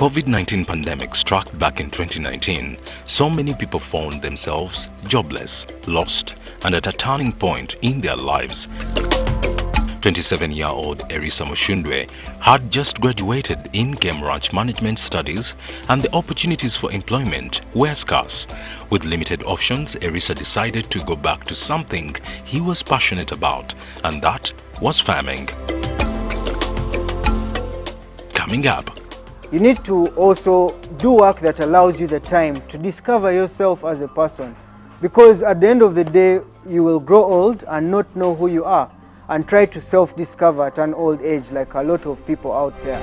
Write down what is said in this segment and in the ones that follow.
COVID-19 pandemic struck back in 2019, so many people found themselves jobless, lost, and at a turning point in their lives. 27-year-old Erisa Mushundwe had just graduated in game ranch management studies, and the opportunities for employment were scarce. With limited options, Erisa decided to go back to something he was passionate about, and that was farming. Coming up, you need to also do work that allows you the time to discover yourself as a person, because at the end of the day, you will grow old and not know who you are, and try to self-discover at an old age like a lot of people out there.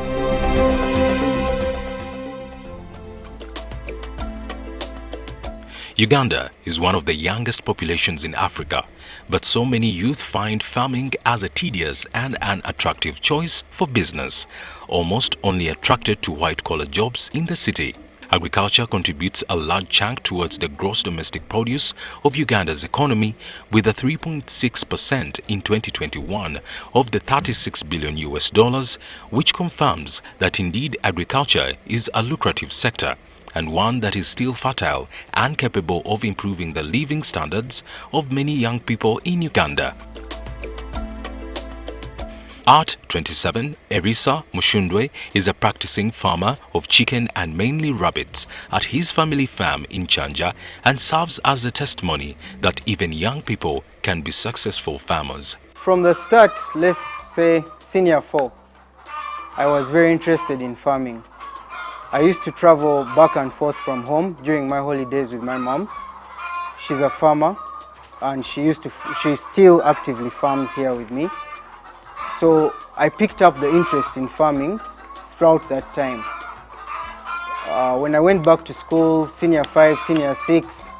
Uganda is one of the youngest populations in Africa, but so many youth find farming as a tedious and unattractive choice for business, almost only attracted to white-collar jobs in the city. Agriculture contributes a large chunk towards the gross domestic produce of Uganda's economy, with a 3.6% in 2021 of the $36 billion US, which confirms that indeed agriculture is a lucrative sector, and one that is still fertile and capable of improving the living standards of many young people in Uganda. At 27, Erisa Mushundwe is a practicing farmer of chicken and mainly rabbits at his family farm in Chanja, and serves as a testimony that even young people can be successful farmers. From the start, let's say senior 4, I was very interested in farming. I used to travel back and forth from home during my holidays with my mom. She's a farmer, and she still actively farms here with me. So I picked up the interest in farming throughout that time. When I went back to school, senior 5, senior 6,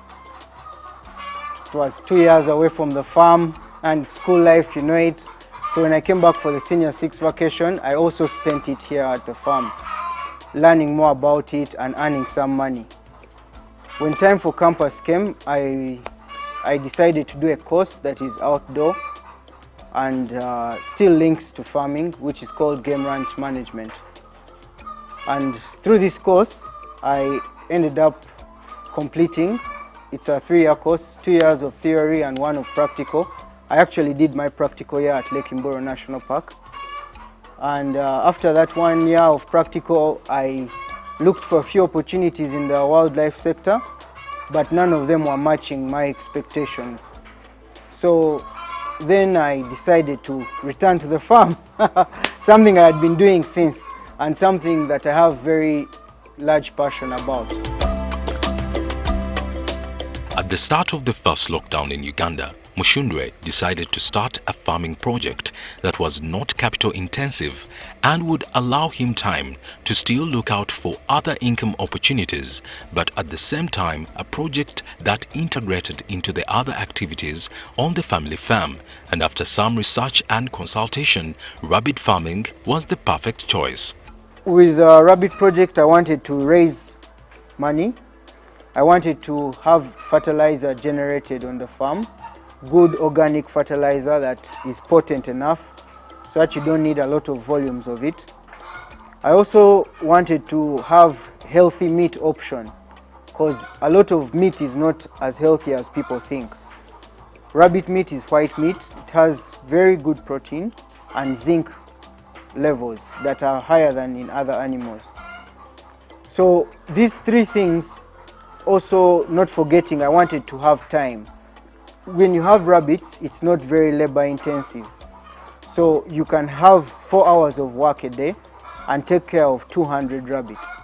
it was 2 years away from the farm and school life, you know it. So when I came back for the senior 6 vacation, I also spent it here at the farm, learning more about it and earning some money. When time for campus came, I decided to do a course that is outdoor and still links to farming, which is called game ranch management. And through this course, I ended up completing. It's a 3-year course, 2 years of theory and 1 of practical. I actually did my practical year at Lake Imboro National Park. And after that 1 year of practical, I looked for a few opportunities in the wildlife sector, but none of them were matching my expectations. So then I decided to return to the farm, something I had been doing since, and something that I have very large passion about. At the start of the first lockdown in Uganda, Mushundwe decided to start a farming project that was not capital intensive and would allow him time to still look out for other income opportunities, but at the same time a project that integrated into the other activities on the family farm. And after some research and consultation, rabbit farming was the perfect choice. With the rabbit project, I wanted to raise money. I wanted to have fertilizer generated on the farm, good organic fertilizer that is potent enough so that you don't need a lot of volumes of it. I also wanted to have healthy meat option, because a lot of meat is not as healthy as people think. Rabbit meat is white meat. It has very good protein and zinc levels that are higher than in other animals. So these 3 things, also not forgetting, I wanted to have time. When you have rabbits, it's not very labor intensive. So you can have 4 hours of work a day and take care of 200 rabbits,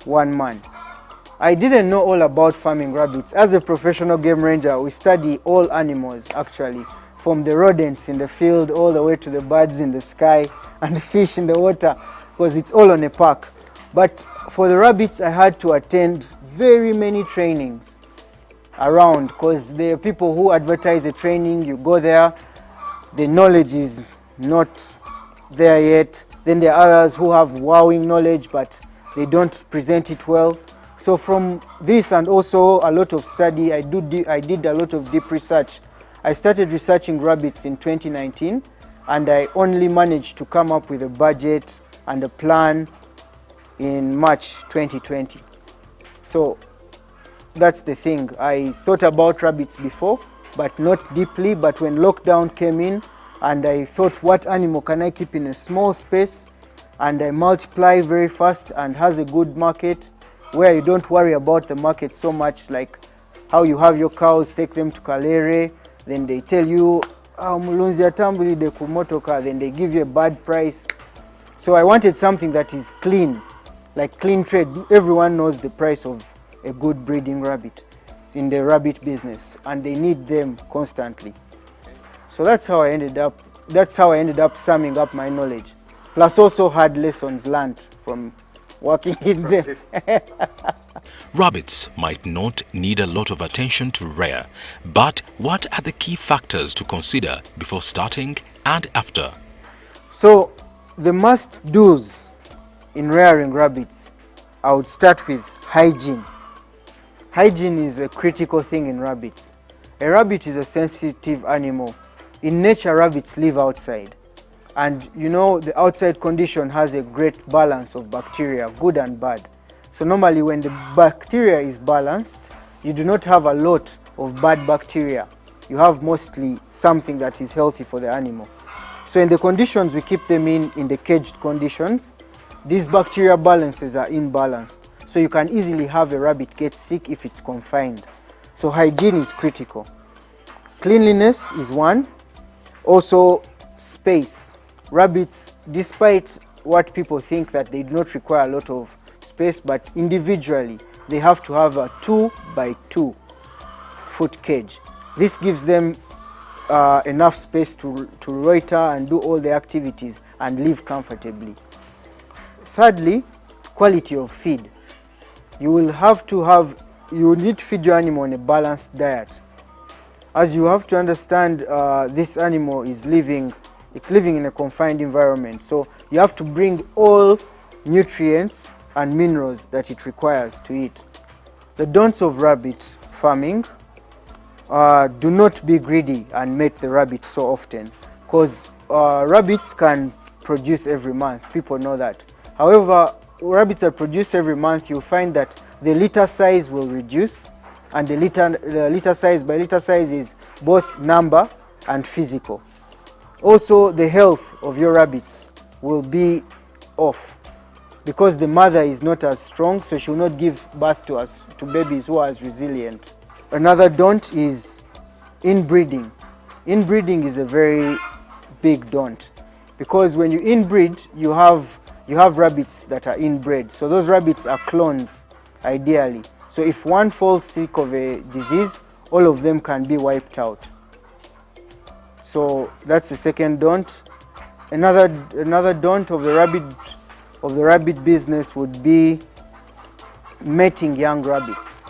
1 man. I didn't know all about farming rabbits. As a professional game ranger, we study all animals actually, from the rodents in the field all the way to the birds in the sky and the fish in the water, because it's all on a park. But for the rabbits, I had to attend very many trainings around, because there are people who advertise a training, you go there, the knowledge is not there yet. Then there are others who have wowing knowledge, but they don't present it well. So from this and also a lot of study, I did a lot of deep research. I started researching rabbits in 2019, and I only managed to come up with a budget and a plan in March 2020. So that's the thing. I thought about rabbits before, but not deeply. But when lockdown came in, and I thought, what animal can I keep in a small space and I multiply very fast and has a good market, where you don't worry about the market so much, like how you have your cows, take them to Kalere, then they tell you, mulunzi atambulide ku motoka, then they give you a bad price. So I wanted something that is clean, like clean trade. Everyone knows the price of a good breeding rabbit in the rabbit business, and they need them constantly. So that's how I ended up summing up my knowledge. Plus also had lessons learned from working in them. Rabbits might not need a lot of attention to rear, but what are the key factors to consider before starting and after? So the must-dos in rearing rabbits, I would start with hygiene. Hygiene is a critical thing in rabbits. A rabbit is a sensitive animal. In nature, rabbits live outside. And you know, the outside condition has a great balance of bacteria, good and bad. So normally when the bacteria is balanced, you do not have a lot of bad bacteria. You have mostly something that is healthy for the animal. So in the conditions we keep them in the caged conditions, these bacteria balances are imbalanced. So you can easily have a rabbit get sick if it's confined. So hygiene is critical. Cleanliness is one. Also space. Rabbits, despite what people think that they do not require a lot of space, but individually they have to have a 2 by 2 foot cage. This gives them enough space to loiter and do all the activities and live comfortably. Thirdly, quality of feed. You need to feed your animal on a balanced diet. As you have to understand, this animal is living in a confined environment. So you have to bring all nutrients and minerals that it requires to eat. The don'ts of rabbit farming: do not be greedy and mate the rabbit so often, because rabbits can produce every month. People know that. However, rabbits that produce every month, you'll find that the litter size will reduce, and the litter size, by litter size, is both number and physical. Also, the health of your rabbits will be off because the mother is not as strong, so she will not give birth to babies who are as resilient. Another don't is inbreeding. Inbreeding is a very big don't, because when you inbreed, you have rabbits that are inbred. So those rabbits are clones, ideally. So if one falls sick of a disease, all of them can be wiped out. So that's the second don't. Another don't of the rabbit business would be mating young rabbits.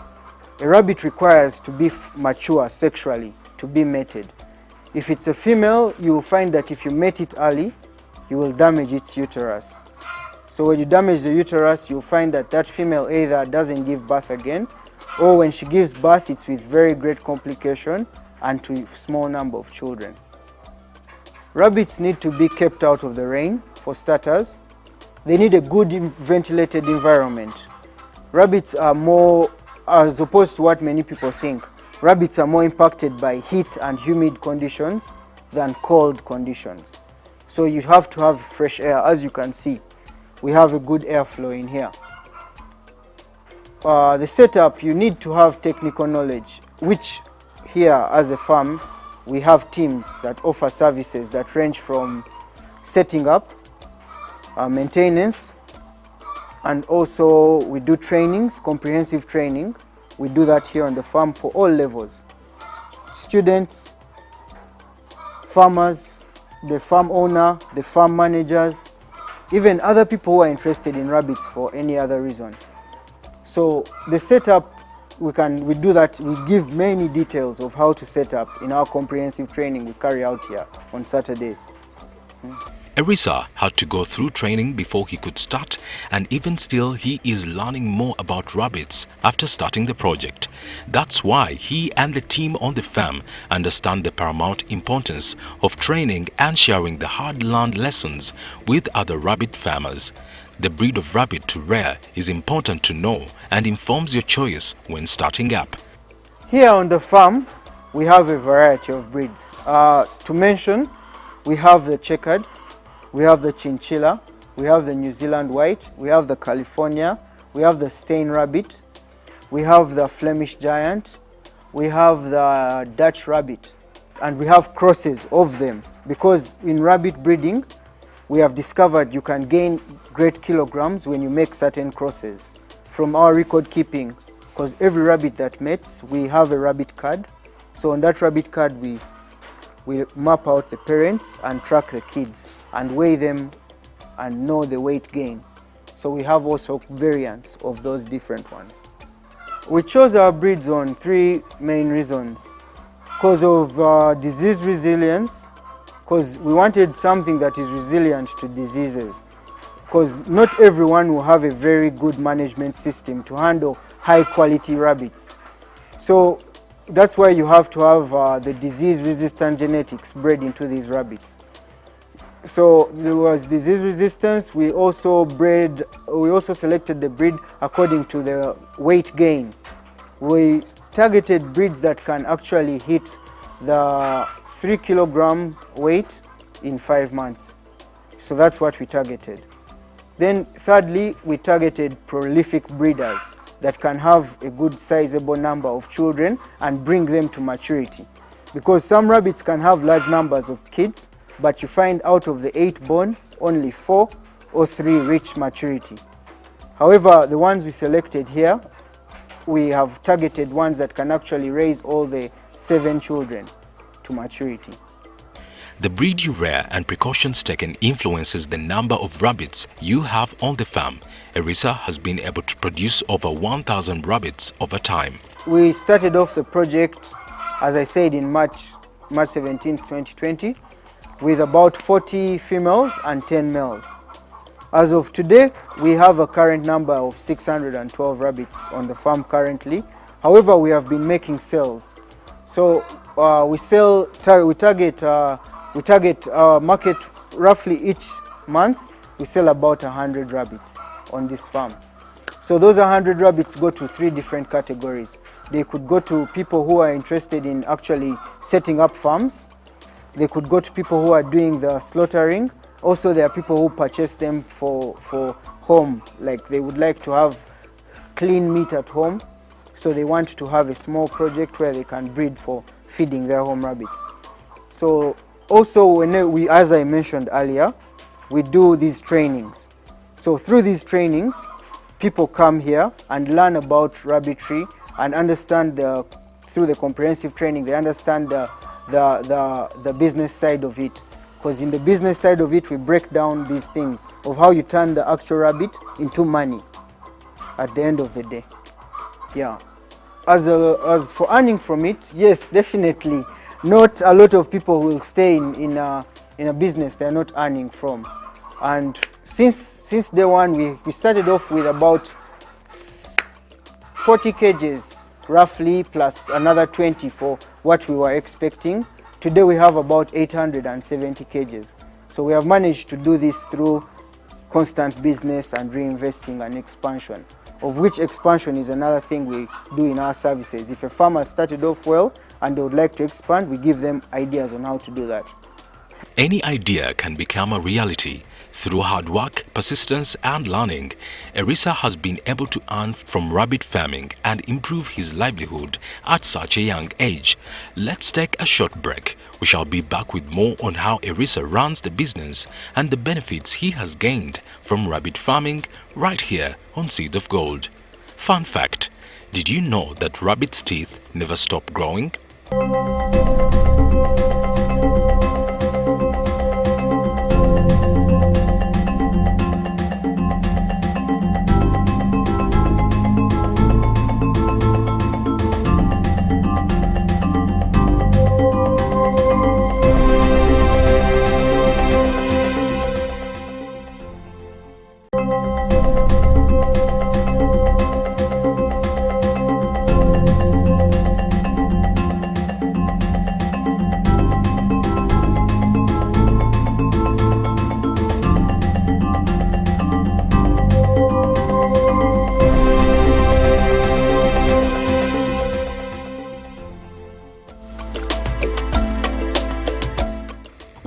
A rabbit requires to be mature sexually to be mated. If it's a female, you will find that if you mate it early, you will damage its uterus. So when you damage the uterus, you'll find that that female either doesn't give birth again, or when she gives birth, it's with very great complication and to a small number of children. Rabbits need to be kept out of the rain, for starters. They need a good ventilated environment. Rabbits are more, as opposed to what many people think, rabbits are more impacted by heat and humid conditions than cold conditions. So you have to have fresh air. As you can see, we have a good airflow in here. The setup, you need to have technical knowledge, which here as a farm, we have teams that offer services that range from setting up, maintenance, and also we do trainings, comprehensive training. We do that here on the farm for all levels. Students, farmers, the farm owner, the farm managers, even other people who are interested in rabbits for any other reason. So the setup, we do that. We give many details of how to set up in our comprehensive training we carry out here on Saturdays. Erisa had to go through training before he could start, and even still he is learning more about rabbits after starting the project. That's why he and the team on the farm understand the paramount importance of training and sharing the hard-learned lessons with other rabbit farmers. the breed of rabbit to rear is important to know and informs your choice when starting up. Here on the farm, we have a variety of breeds. To mention, we have the checkered, we have the chinchilla, we have the New Zealand white, we have the California, we have the Stain rabbit, we have the Flemish giant, we have the Dutch rabbit, and we have crosses of them, because in rabbit breeding we have discovered you can gain great kilograms when you make certain crosses. From our record keeping, because every rabbit that mates, we have a rabbit card. So on that rabbit card we map out the parents and track the kids and weigh them and know the weight gain. So we have also variants of those different ones. We chose our breeds on three main reasons. Because of disease resilience, because we wanted something that is resilient to diseases. Because not everyone will have a very good management system to handle high quality rabbits. So that's why you have to have the disease resistant genetics bred into these rabbits. So there was disease resistance. We also selected the breed according to the weight gain. We targeted breeds that can actually hit the 3 kilogram weight in 5 months. So that's what we targeted. Then thirdly, we targeted prolific breeders that can have a good sizable number of children and bring them to maturity. Because some rabbits can have large numbers of kids, but you find out of the 8 born, only 4 or 3 reach maturity. However, the ones we selected here, we have targeted ones that can actually raise all the 7 children to maturity. The breed you rear and precautions taken influences the number of rabbits you have on the farm. Erisa has been able to produce over 1,000 rabbits over time. We started off the project, as I said, in March 17, 2020, with about 40 females and 10 males. As of today, we have a current number of 612 rabbits on the farm currently. However, we have been making sales. So we target our market roughly each month. We sell about 100 rabbits on this farm. So those 100 rabbits go to 3 different categories. They could go to people who are interested in actually setting up farms. They could go to people who are doing the slaughtering. Also, there are people who purchase them for home, like they would like to have clean meat at home. So they want to have a small project where they can breed for feeding their home rabbits. So also, when we, as I mentioned earlier, we do these trainings. So through these trainings, people come here and learn about rabbitry and understand through the comprehensive training, they understand the business side of it. Because in the business side of it, we break down these things of how you turn the actual rabbit into money at the end of the day. Yeah. As for earning from it, yes, definitely. Not a lot of people will stay in a business they're not earning from. And since day one, we started off with about 40 cages, roughly, plus another 20 for what we were expecting. Today we have about 870 cages. So we have managed to do this through constant business and reinvesting and expansion, of which expansion is another thing we do in our services. If a farmer started off well and they would like to expand, we give them ideas on how to do that. Any idea can become a reality. Through hard work, persistence and learning, Erisa has been able to earn from rabbit farming and improve his livelihood at such a young age. Let's take a short break. We shall be back with more on how Erisa runs the business and the benefits he has gained from rabbit farming right here on Seed of Gold. Fun fact, did you know that rabbits' teeth never stop growing?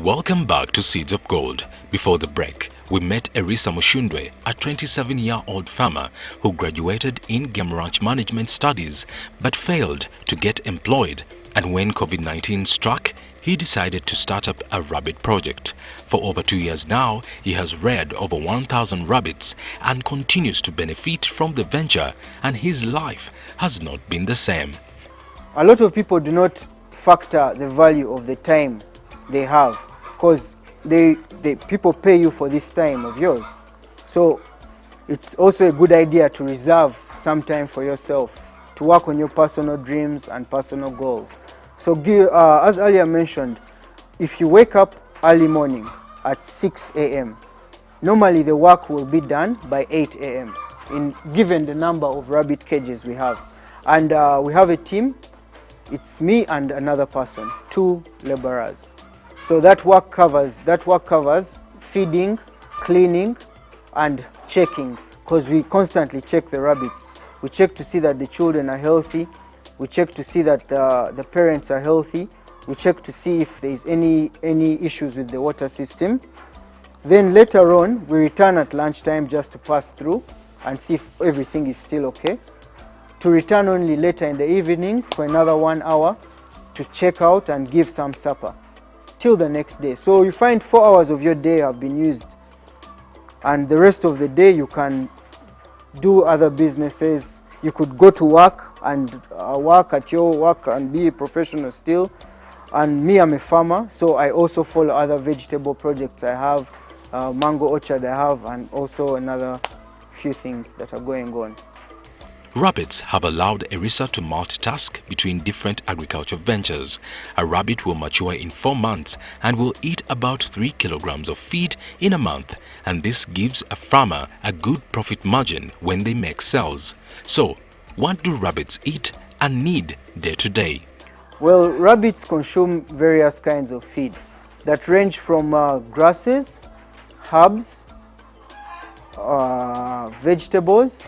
Welcome back to Seeds of Gold. Before the break, we met Erisa Mushundwe, a 27-year-old farmer who graduated in game ranch management studies but failed to get employed, and when COVID-19 struck, he decided to start up a rabbit project. For over 2 years now, he has reared over 1,000 rabbits and continues to benefit from the venture, and his life has not been the same. A lot of people do not factor the value of the time they have, because people pay you for this time of yours. So it's also a good idea to reserve some time for yourself to work on your personal dreams and personal goals. So as earlier mentioned, if you wake up early morning at 6 a.m., normally the work will be done by 8 a.m. given the number of rabbit cages we have. And we have a team. It's me and another person, 2 laborers. So that work covers feeding, cleaning, and checking, because we constantly check the rabbits. We check to see that the children are healthy. We check to see that the parents are healthy. We check to see if there is any issues with the water system. Then later on, we return at lunchtime just to pass through and see if everything is still okay. To return only later in the evening for another 1 hour to check out and give some supper till the next day. So you find 4 hours of your day have been used, and the rest of the day you can do other businesses. You could go to work and work at your work and be a professional still. And me, I'm a farmer, so I also follow other vegetable projects I have, mango orchard I have, and also another few things that are going on. Rabbits have allowed Erisa to multitask between different agriculture ventures. A rabbit will mature in 4 months and will eat about 3 kilograms of feed in a month, and this gives a farmer a good profit margin when they make sales. So, what do rabbits eat and need day to day? Well, rabbits consume various kinds of feed that range from grasses, herbs, vegetables.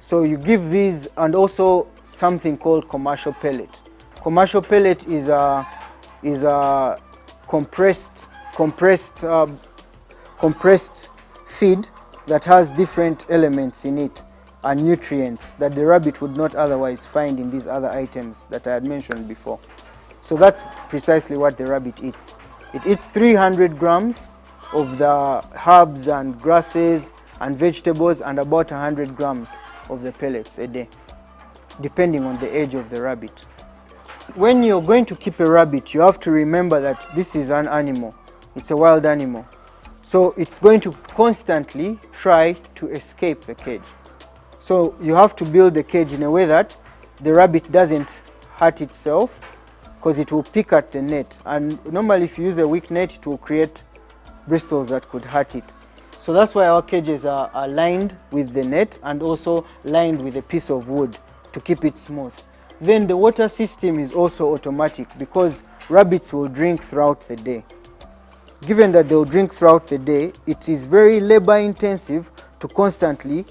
So you give these, and also something called commercial pellet. Commercial pellet is a compressed feed that has different elements in it and nutrients that the rabbit would not otherwise find in these other items that I had mentioned before. So that's precisely what the rabbit eats. It eats 300 grams of the herbs and grasses and vegetables, and about 100 grams of the pellets a day, depending on the age of the rabbit. When you're going to keep a rabbit, you have to remember that this is an animal. It's a wild animal. So it's going to constantly try to escape the cage. So you have to build the cage in a way that the rabbit doesn't hurt itself, because it will pick at the net. And normally if you use a weak net, it will create bristles that could hurt it. So that's why our cages are lined with the net and also lined with a piece of wood to keep it smooth. Then the water system is also automatic, because rabbits will drink throughout the day. Given that they'll drink throughout the day, it is very labor intensive to constantly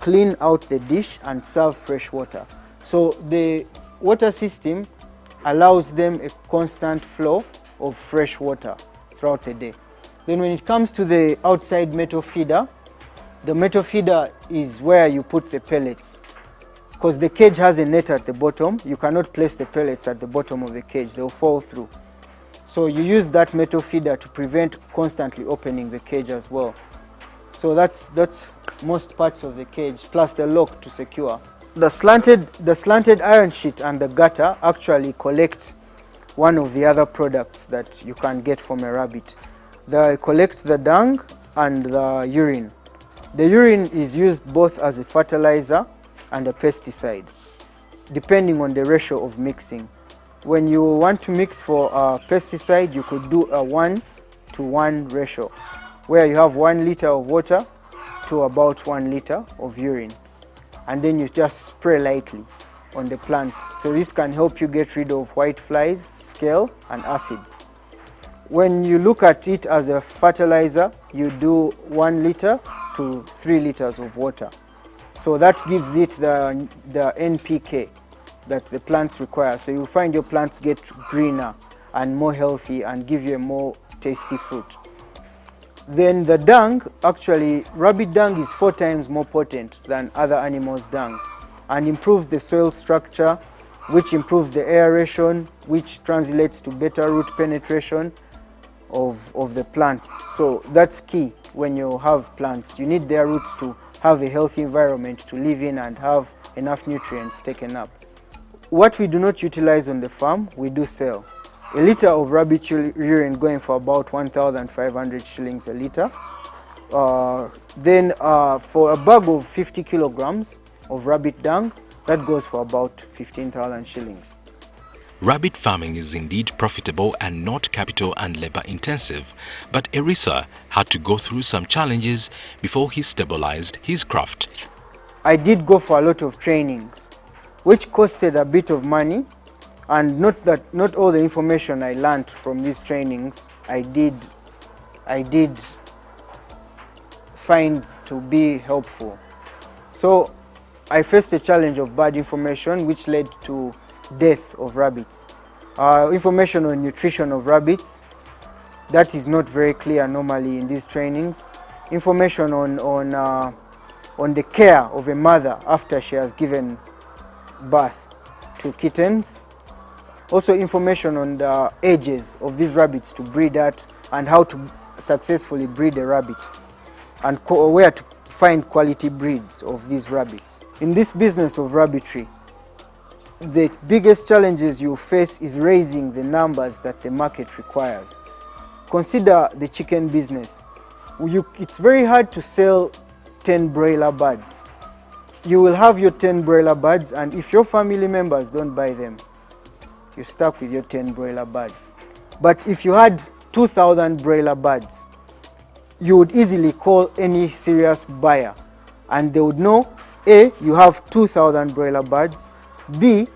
clean out the dish and serve fresh water. So the water system allows them a constant flow of fresh water throughout the day. Then when it comes to the outside metal feeder, the metal feeder is where you put the pellets. Because the cage has a net at the bottom, you cannot place the pellets at the bottom of the cage, they'll fall through. So you use that metal feeder to prevent constantly opening the cage as well. So that's most parts of the cage, plus the lock to secure. The slanted iron sheet and the gutter actually collect one of the other products that you can get from a rabbit. They collect the dung and the urine. The urine is used both as a fertilizer and a pesticide, depending on the ratio of mixing. When you want to mix for a pesticide, you could do a 1:1 ratio, where you have 1 liter of water to about 1 liter of urine. And then you just spray lightly on the plants. So this can help you get rid of white flies, scale, and aphids. When you look at it as a fertilizer, you do 1 liter to 3 liters of water. So that gives it the NPK that the plants require. So you find your plants get greener and more healthy and give you a more tasty fruit. Then the dung, actually rabbit dung is 4 times more potent than other animals' dung and improves the soil structure, which improves the aeration, which translates to better root penetration of the plants. So that's key when you have plants. You need their roots to have a healthy environment to live in and have enough nutrients taken up. What we do not utilize on the farm, we do sell. A liter of rabbit urine going for about 1,500 shillings a liter. Then for a bag of 50 kilograms of rabbit dung, that goes for about 15,000 shillings. Rabbit farming is indeed profitable and not capital and labor intensive, but Erisa had to go through some challenges before he stabilized his craft. I did go for a lot of trainings, which costed a bit of money, and not all the information I learned from these trainings I did find to be helpful. So I faced a challenge of bad information, which led to death of rabbits. Information on nutrition of rabbits, that is not very clear normally in these trainings. Information on the care of a mother after she has given birth to kittens. Also information on the ages of these rabbits to breed at and how to successfully breed a rabbit and where to find quality breeds of these rabbits. In this business of rabbitry, the biggest challenges you face is raising the numbers that the market requires. Consider the chicken business. It's very hard to sell 10 broiler birds. You will have your 10 broiler birds, and if your family members don't buy them, you're stuck with your 10 broiler birds. But if you had 2,000 broiler birds, you would easily call any serious buyer and they would know, A, you have 2,000 broiler birds, B,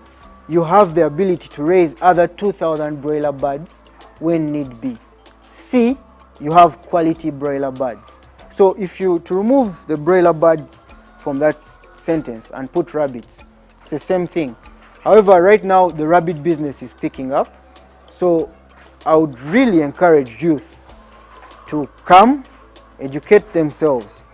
you have the ability to raise other 2,000 broiler birds when need be, C, you have quality broiler birds. So if you to remove the broiler birds from that sentence and put rabbits, it's the same thing. However, right now the rabbit business is picking up, so I would really encourage youth to come, educate themselves,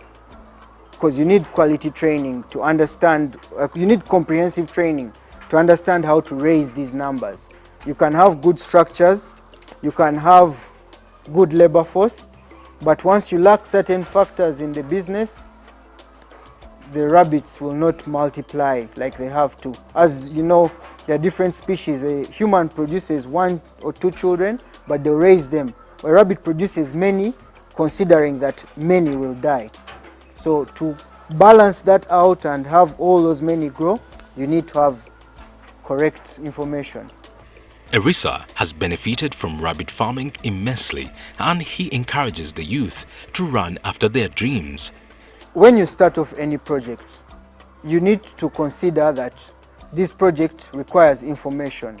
because you need quality training to understand, you need comprehensive training to understand how to raise these numbers. You can have good structures, you can have good labor force, but once you lack certain factors in the business, the rabbits will not multiply like they have to. As you know, there are different species. A human produces 1 or 2 children, but they raise them. A rabbit produces many, considering that many will die. So to balance that out and have all those many grow, you need to have correct information. Erisa has benefited from rabbit farming immensely, and he encourages the youth to run after their dreams. When you start off any project, you need to consider that this project requires information.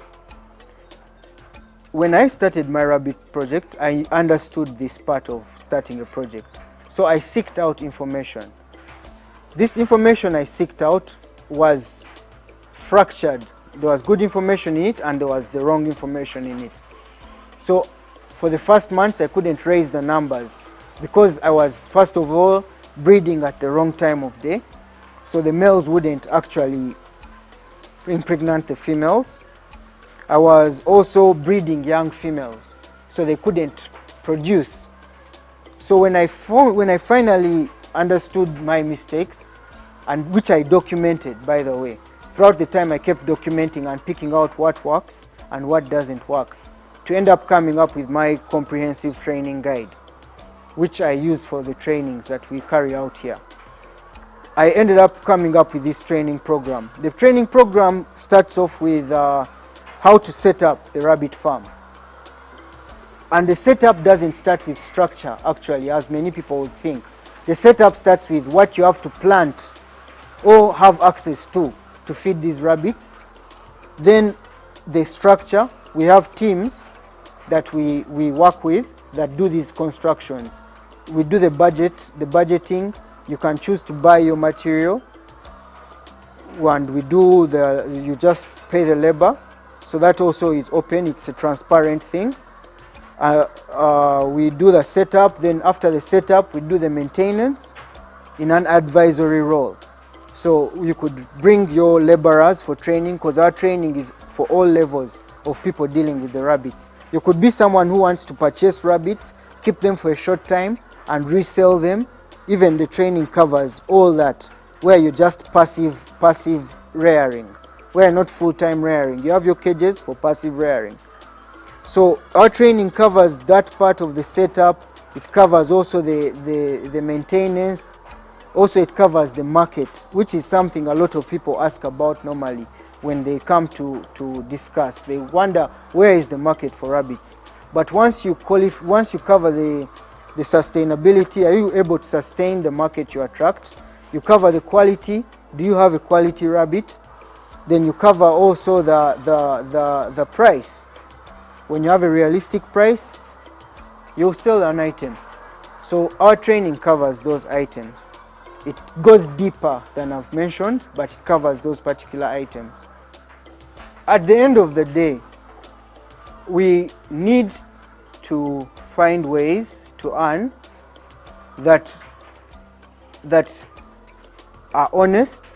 When I started my rabbit project, I understood this part of starting a project. So I sought out information. This information I sought out was fractured. There was good information in it and there was the wrong information in it. So for the first months, I couldn't raise the numbers because I was, first of all, breeding at the wrong time of day. So the males wouldn't actually impregnate the females. I was also breeding young females, so they couldn't produce. So when I finally understood my mistakes, and which I documented, by the way, throughout the time I kept documenting and picking out what works and what doesn't work, to end up coming up with my comprehensive training guide, which I use for the trainings that we carry out here. I ended up coming up with this training program. The training program starts off with how to set up the rabbit farm. And the setup doesn't start with structure, actually, as many people would think. The setup starts with what you have to plant or have access to feed these rabbits. Then the structure, we have teams that we work with that do these constructions. We do the budgeting. You can choose to buy your material, and you just pay the labor. So that also is open, it's a transparent thing. We do the setup, then after the setup we do the maintenance in an advisory role. So you could bring your laborers for training, because our training is for all levels of people dealing with the rabbits. You could be someone who wants to purchase rabbits, keep them for a short time and resell them. Even the training covers all that, where you're just passive rearing, where not full-time rearing. You have your cages for passive rearing. So our training covers that part of the setup. It covers also the maintenance. Also it covers the market, which is something a lot of people ask about normally when they come to discuss. They wonder, where is the market for rabbits? But once you cover the sustainability, are you able to sustain the market you attract? You cover the quality. Do you have a quality rabbit? Then you cover also the price. When you have a realistic price, you'll sell an item. So our training covers those items. It goes deeper than I've mentioned, but it covers those particular items. At the end of the day, we need to find ways to earn that are honest,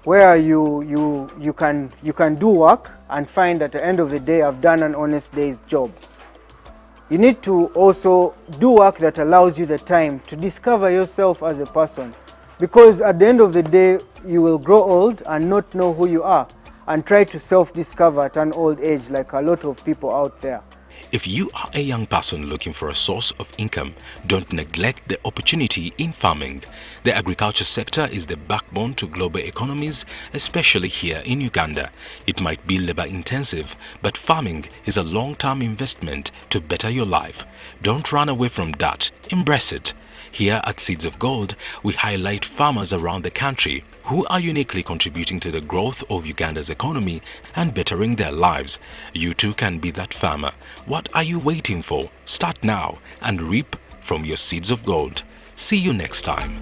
where you can do work and find at the end of the day, I've done an honest day's job. You need to also do work that allows you the time to discover yourself as a person, because at the end of the day, you will grow old and not know who you are and try to self-discover at an old age, like a lot of people out there. If you are a young person looking for a source of income, don't neglect the opportunity in farming. The agriculture sector is the backbone to global economies, especially here in Uganda. It might be labor intensive, but farming is a long-term investment to better your life. Don't run away from that. Embrace it. Here at Seeds of Gold, we highlight farmers around the country who are uniquely contributing to the growth of Uganda's economy and bettering their lives. You too can be that farmer. What are you waiting for? Start now and reap from your seeds of gold. See you next time.